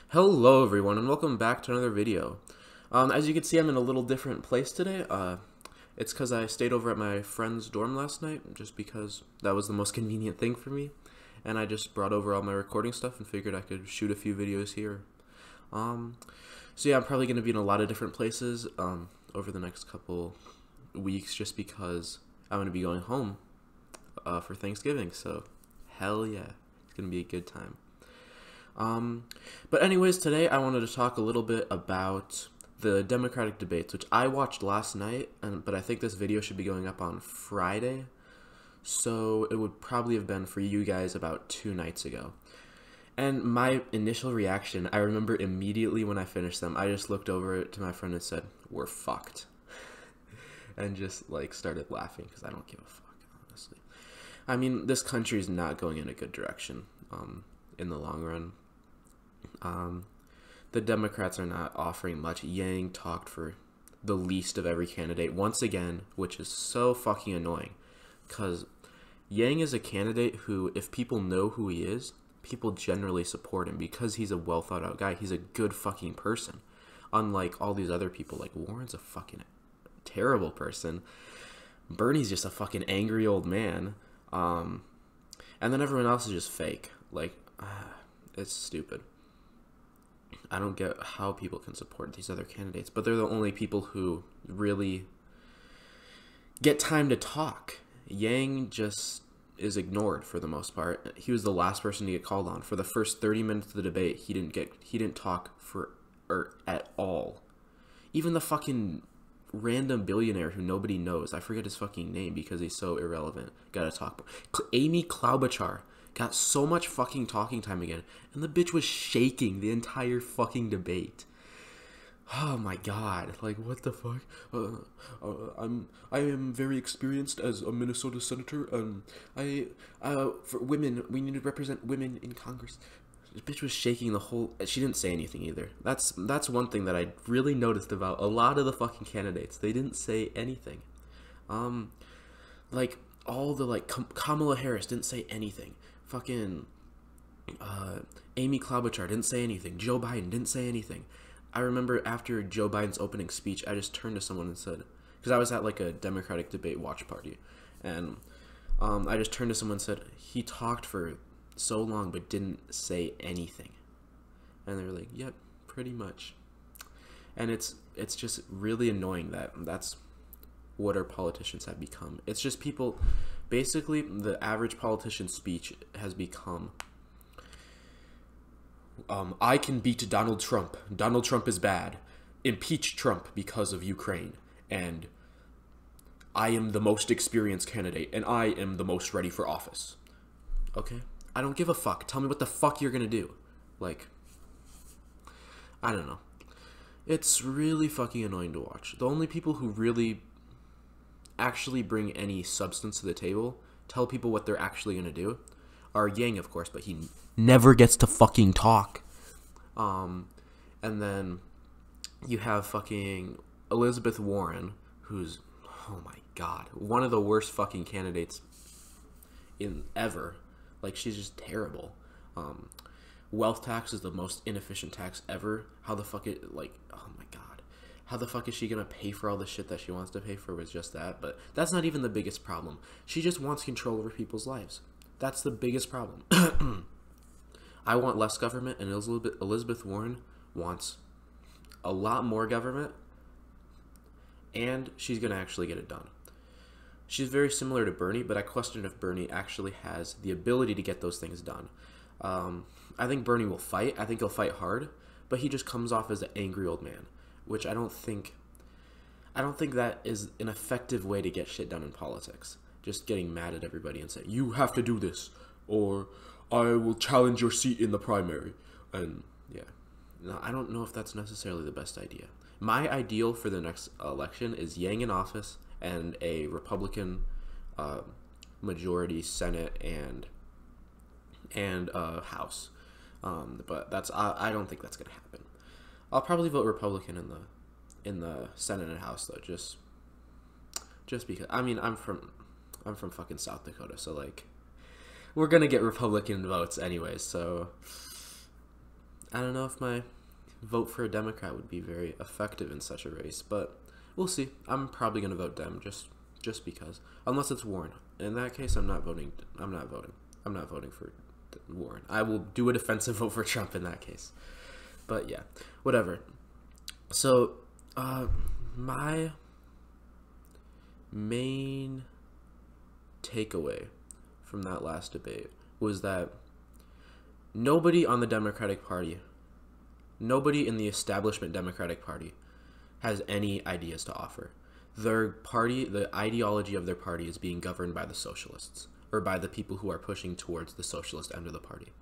Hello everyone and welcome back to another video. As you can see, I'm in a little different place today. It's because I stayed over at my friend's dorm last night just because that was the most convenient thing for me, and I just brought over all my recording stuff and figured I could shoot a few videos here. So yeah, I'm probably going to be in a lot of different places over the next couple weeks just because I'm going to be going home for Thanksgiving, so hell yeah, it's going to be a good time. But anyways, today I wanted to talk a little bit about the Democratic debates, which I watched last night, but I think this video should be going up on Friday, so it would probably have been for you guys about 2 nights ago. And my initial reaction, I remember immediately when I finished them, I just looked over to my friend and said, "We're fucked," and just like started laughing because I don't give a fuck, honestly. I mean, this country is not going in a good direction in the long run. The Democrats are not offering much. Yang talked for the least of every candidate once again, which is so fucking annoying, because Yang is a candidate who, if people know who he is, people generally support him because he's a well thought out guy. He's a good fucking person, unlike all these other people. Like, Warren's a fucking terrible person. Bernie's just a fucking angry old man. And then everyone else is just fake. Like, it's stupid. I don't get how people can support these other candidates, but they're the only people who really get time to talk. Yang just is ignored for the most part. He was the last person to get called on. For the first 30 minutes of the debate, he didn't talk at all. Even the fucking random billionaire who nobody knows, I forget his fucking name because he's so irrelevant, gotta talk. Amy Klobuchar got so much fucking talking time again, and the bitch was shaking the entire fucking debate. Oh my god, like, what the fuck? I am very experienced as a Minnesota senator. For women, we need to represent women in Congress. This bitch was shaking the whole. She didn't say anything either. That's one thing that I really noticed about a lot of the fucking candidates. They didn't say anything. Like all the Kamala Harris didn't say anything. Fucking Amy Klobuchar didn't say anything. Joe Biden didn't say anything. I remember after Joe Biden's opening speech, I just turned to someone and said, because I was at like a Democratic debate watch party, and I just turned to someone and said, he talked for so long but didn't say anything. And they were like, yep, pretty much. And it's just really annoying that that's what our politicians have become. It's just people, basically the average politician's speech has become, I can beat Donald Trump. Donald Trump is bad. Impeach Trump because of Ukraine. And I am the most experienced candidate, and I am the most ready for office. Okay? I don't give a fuck. Tell me what the fuck you're gonna do. Like, I don't know. It's really fucking annoying to watch. The only people who really actually bring any substance to the table, tell people what they're actually gonna do, are Yang, of course, but he never gets to fucking talk. And then you have fucking Elizabeth Warren, who's, oh my god, one of the worst fucking candidates in ever. Like, she's just terrible. Wealth tax is the most inefficient tax ever. How the fuck it, like, oh my god. How the fuck is she gonna pay for all the shit that she wants to pay for with just that? But that's not even the biggest problem. She just wants control over people's lives. That's the biggest problem. I want less government, and Elizabeth Warren wants a lot more government, and she's gonna actually get it done. She's very similar to Bernie, but I question if Bernie actually has the ability to get those things done. I think Bernie will fight. I think he'll fight hard, but he just comes off as an angry old man, which I don't think that is an effective way to get shit done in politics. Just getting mad at everybody and saying, you have to do this, or I will challenge your seat in the primary. And yeah, no, I don't know if that's necessarily the best idea. My ideal for the next election is Yang in office and a Republican majority Senate and House. But I don't think that's gonna happen. I'll probably vote Republican in the Senate and House though, just because. I mean, I'm from fucking South Dakota, so like, we're gonna get Republican votes anyways. So I don't know if my vote for a Democrat would be very effective in such a race, but we'll see. I'm probably gonna vote Dem just because, unless it's Warren. In that case, I'm not voting. I'm not voting. I'm not voting for Warren. I will do a defensive vote for Trump in that case. But yeah, whatever. So, my main takeaway from that last debate was that nobody on the Democratic Party, nobody in the establishment Democratic Party has any ideas to offer. Their party, the ideology of their party is being governed by the socialists, or by the people who are pushing towards the socialist end of the party.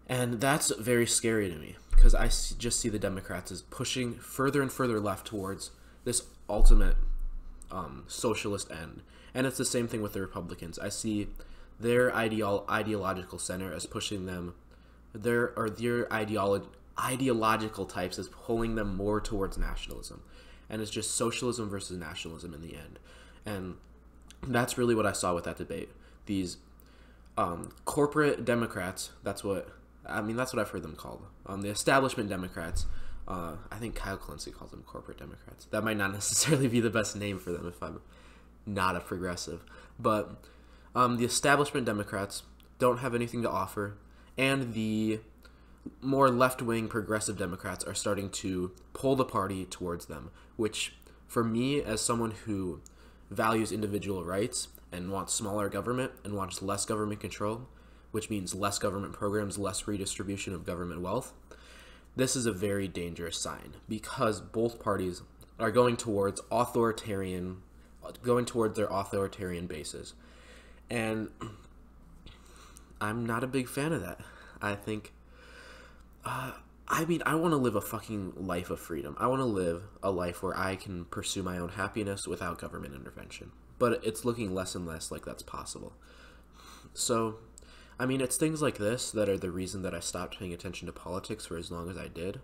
And that's very scary to me, because I just see the Democrats as pushing further and further left towards this ultimate socialist end. And it's the same thing with the Republicans. I see their ideological center as pushing them, their ideological types as pulling them more towards nationalism. And it's just socialism versus nationalism in the end. And that's really what I saw with that debate. These corporate Democrats, that's what I've heard them called. The establishment Democrats, I think Kyle Clancy calls them corporate Democrats. That might not necessarily be the best name for them if I'm not a progressive. But the establishment Democrats don't have anything to offer, and the more left-wing progressive Democrats are starting to pull the party towards them, which for me, as someone who values individual rights and wants smaller government and wants less government control, which means less government programs, less redistribution of government wealth, this is a very dangerous sign, because both parties are going towards their authoritarian bases. And I'm not a big fan of that. I think, I want to live a fucking life of freedom. I want to live a life where I can pursue my own happiness without government intervention. But it's looking less and less like that's possible. So, it's things like this that are the reason that I stopped paying attention to politics for as long as I did.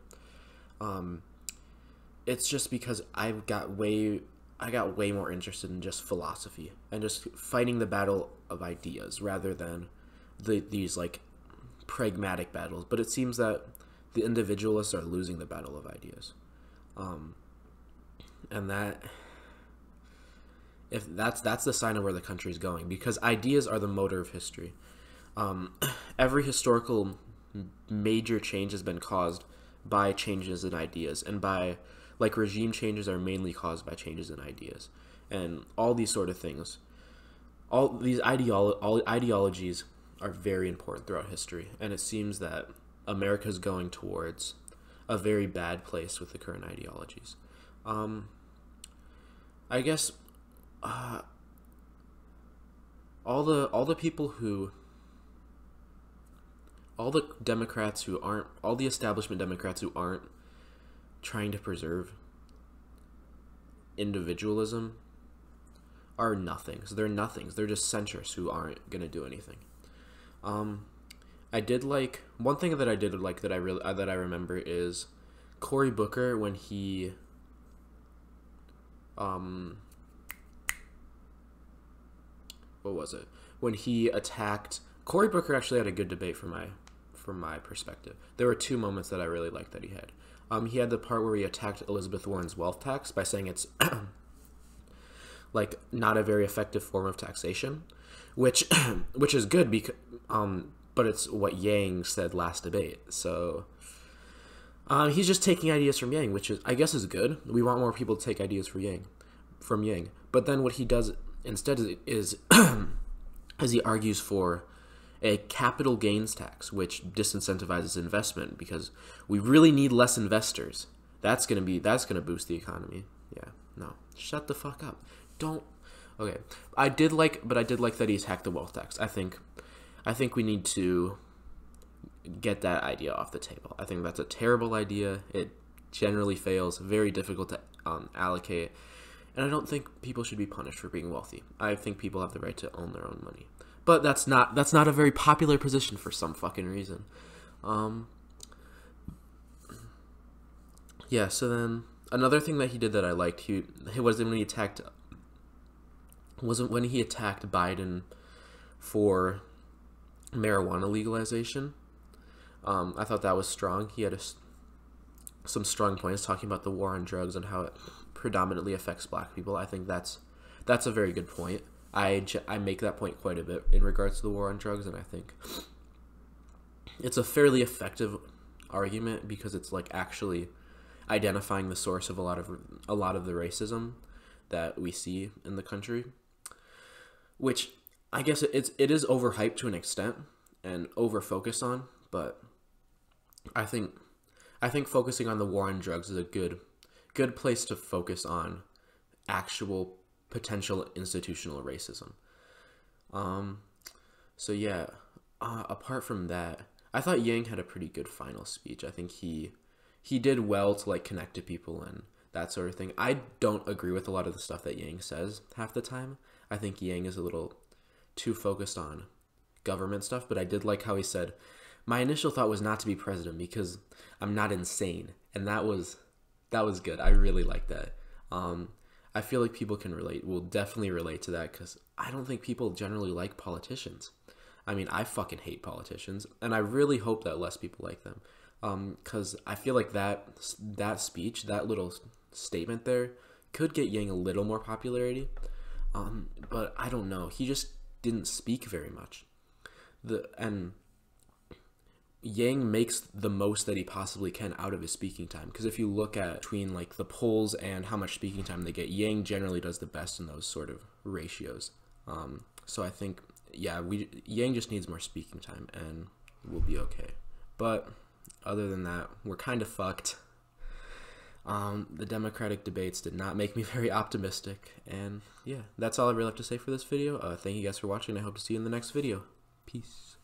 It's just because I got way more interested in just philosophy and just fighting the battle of ideas rather than these like pragmatic battles. But it seems that the individualists are losing the battle of ideas, and that's the sign of where the country is going, because ideas are the motor of history. Every historical major change has been caused by changes in ideas, and by regime changes are mainly caused by changes in ideas, and all these sort of things. All these ideologies are very important throughout history, and it seems that America is going towards a very bad place with the current ideologies. I guess all the establishment Democrats who aren't trying to preserve individualism are nothings. They're nothings. They're just centrists who aren't gonna do anything. I did like one thing that I did like that I remember is Cory Booker when he what was it? When he attacked Cory Booker actually had a good debate from my perspective. There were two moments that I really liked that he had. He had the part where he attacked Elizabeth Warren's wealth tax by saying it's not a very effective form of taxation, which is good because but it's what Yang said last debate. So he's just taking ideas from Yang, which I guess is good. We want more people to take ideas from Yang. But then what he does instead is as he argues for a capital gains tax, which disincentivizes investment because we really need less investors. That's gonna boost the economy. Yeah, no, shut the fuck up. Don't. Okay, I did like that he attacked the wealth tax. I think we need to get that idea off the table. I think that's a terrible idea. It generally fails. Very difficult to allocate, and I don't think people should be punished for being wealthy. I think people have the right to own their own money. But that's not a very popular position for some fucking reason. Yeah, so then another thing that he did that I liked, wasn't when he attacked Biden for marijuana legalization. I thought that was strong. He had some strong points talking about the war on drugs and how it predominantly affects black people. I think that's a very good point. I make that point quite a bit in regards to the war on drugs, and I think it's a fairly effective argument because it's like actually identifying the source of a lot of the racism that we see in the country, which I guess it is overhyped to an extent and over focused on, but I think focusing on the war on drugs is a good place to focus on actual potential institutional racism. So yeah, apart from that, I thought Yang had a pretty good final speech. I think he did well to like connect to people and that sort of thing. I don't agree with a lot of the stuff that Yang says half the time. I think Yang is a little too focused on government stuff, but I did like how he said, my initial thought was not to be president because I'm not insane. And that was good. I really like that. I feel like people will definitely relate to that because I don't think people generally like politicians. I mean, I fucking hate politicians, and I really hope that less people like them. Because I feel like that speech, that little statement there, could get Yang a little more popularity. But I don't know. He just didn't speak very much. And Yang makes the most that he possibly can out of his speaking time. Because if you look at between like the polls and how much speaking time they get, Yang generally does the best in those sort of ratios. So I think, yeah, Yang just needs more speaking time and we'll be okay. But other than that, we're kind of fucked. The Democratic debates did not make me very optimistic. And yeah, that's all I really have to say for this video. Thank you guys for watching. I hope to see you in the next video. Peace.